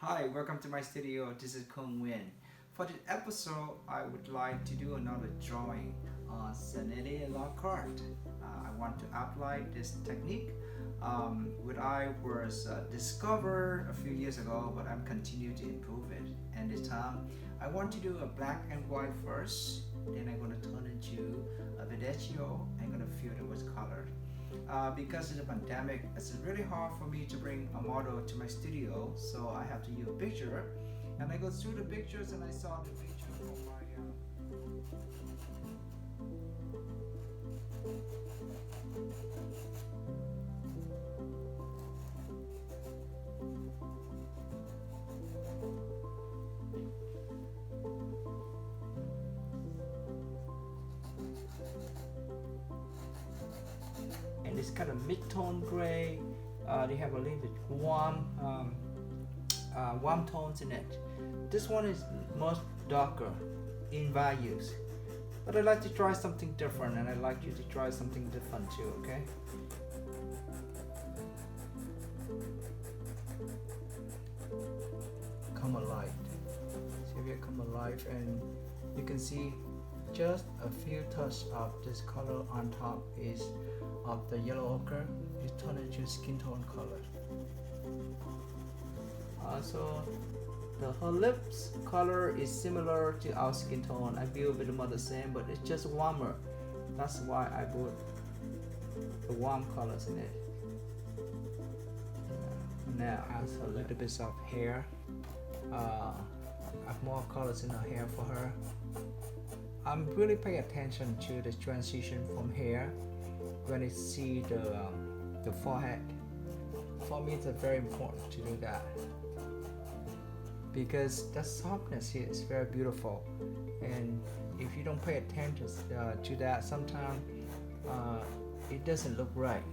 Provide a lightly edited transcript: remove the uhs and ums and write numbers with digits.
Hi, welcome to my studio. This is Kung Win. For this episode, I would like to do another drawing on Sennelier carte. I want to apply this technique, which I was discovered a few years ago, but I'm continuing to improve it. And this time, I want to do a black and white first. Then I'm going to turn into a Vedecchio. I'm going to fill it with color. Because of the pandemic, it's really hard for me to bring a model to my studio, so I have to use a picture. And I go through the pictures and I saw the picture from my and it's kind of mid-tone gray. They have a little bit warm tones in it. This one is much darker in values, but I like to try something different, and I'd like you to try something different too. Okay. Come alive. See if you come alive, and you can see just a few touches of this color on top is of the yellow ochre. You turn it into skin tone color. So her lips color is similar to our skin tone. I feel a bit more the same, but it's just warmer. That's why I put the warm colors in it. Now has a little bit of hair. I have more colors in her hair for her. I'm really paying attention to the transition from hair when I see the forehead. For me, it's very important to do that because the softness here is very beautiful, and if you don't pay attention to that, sometimes it doesn't look right.